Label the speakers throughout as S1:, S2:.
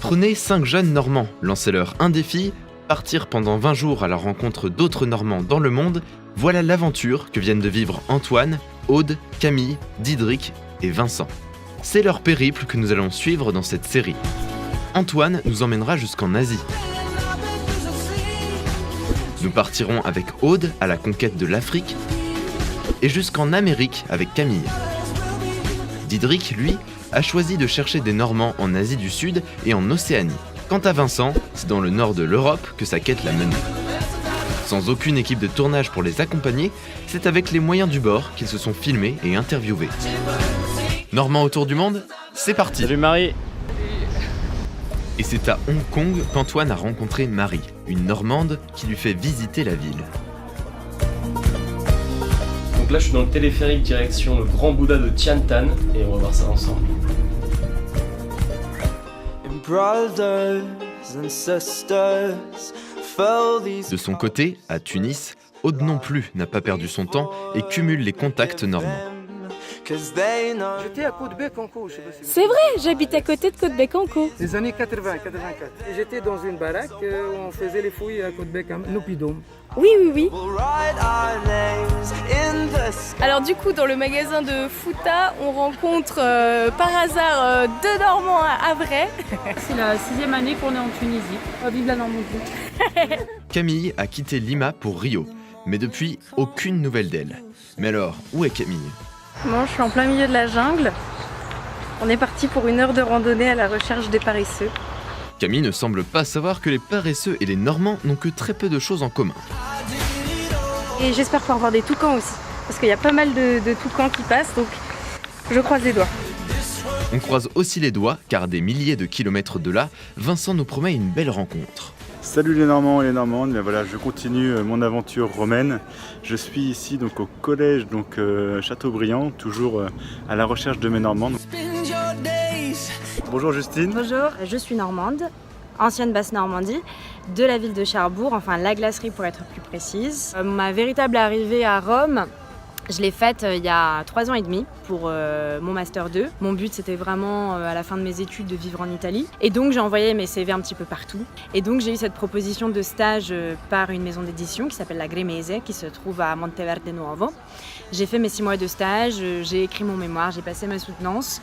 S1: Prenez 5 jeunes Normands, lancez-leur un défi, partir pendant 20 jours à la rencontre d'autres Normands dans le monde, voilà l'aventure que viennent de vivre Antoine, Aude, Camille, Didrik et Vincent. C'est leur périple que nous allons suivre dans cette série. Antoine nous emmènera jusqu'en Asie. Nous partirons avec Aude à la conquête de l'Afrique et jusqu'en Amérique avec Camille. Didrik, lui, a choisi de chercher des Normands en Asie du Sud et en Océanie. Quant à Vincent, c'est dans le nord de l'Europe que sa quête l'a mené. Sans aucune équipe de tournage pour les accompagner, c'est avec les moyens du bord qu'ils se sont filmés et interviewés. Normands autour du monde, c'est parti!
S2: Salut Marie!
S1: Et c'est à Hong Kong qu'Antoine a rencontré Marie, une Normande qui lui fait visiter la ville.
S2: Donc là je suis dans le téléphérique direction le Grand Bouddha de Tian Tan et on va voir ça ensemble.
S1: De son côté, à Tunis, Aude non plus n'a pas perdu son temps et cumule les contacts normands.
S3: J'étais à Côte-Bécancour, je sais pas si vous
S4: C'est vrai, j'habite à côté de Côte-Bécancour.
S3: Les années 80, 84. Et j'étais dans une baraque où on faisait les fouilles à Côte-Bécancour, Nopidum.
S4: Oui. Alors du coup, dans le magasin de Fouta, on rencontre par hasard deux Normands à vrai.
S5: C'est la 6e année qu'on est en Tunisie. Vive la Normandie.
S1: Camille a quitté Lima pour Rio, mais depuis, aucune nouvelle d'elle. Mais alors, où est Camille ?
S6: Moi, je suis en plein milieu de la jungle. On est parti pour 1 heure de randonnée à la recherche des paresseux.
S1: Camille ne semble pas savoir que les paresseux et les Normands n'ont que très peu de choses en commun.
S6: Et j'espère pouvoir voir des toucans aussi, parce qu'il y a pas mal de toucans qui passent, donc je croise les doigts.
S1: On croise aussi les doigts, car à des milliers de kilomètres de là, Vincent nous promet une belle rencontre.
S7: Salut les Normands et les Normandes, mais voilà, je continue mon aventure romaine. Je suis ici donc au collège Châteaubriand, toujours à la recherche de mes Normands. Bonjour Justine.
S6: Bonjour, je suis normande, ancienne Basse-Normandie, de la ville de Cherbourg, enfin la glacerie pour être plus précise. Ma véritable arrivée à Rome, je l'ai faite il y a 3 ans et demi pour mon Master 2. Mon but c'était vraiment à la fin de mes études de vivre en Italie. Et donc j'ai envoyé mes CV un petit peu partout. Et donc j'ai eu cette proposition de stage par une maison d'édition qui s'appelle la Gremese, qui se trouve à Monteverde Nuovo. J'ai fait mes 6 mois de stage, j'ai écrit mon mémoire, j'ai passé ma soutenance.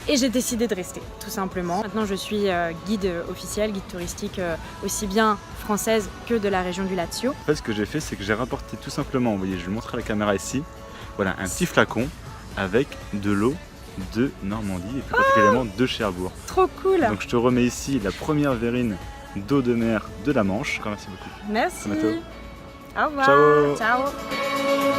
S6: Et j'ai décidé de rester, tout simplement. Maintenant, je suis guide officiel, guide touristique aussi bien française que de la région du Lazio.
S7: En fait, ce que j'ai fait, c'est que j'ai rapporté tout simplement, vous voyez, je vais montrer à la caméra ici, voilà, un petit flacon avec de l'eau de Normandie et plus particulièrement de Cherbourg.
S6: Trop cool!
S7: Donc je te remets ici la première verrine d'eau de mer de la Manche. Merci beaucoup.
S6: Merci!
S7: À bientôt.
S6: Au revoir!
S7: Ciao.
S6: Ciao.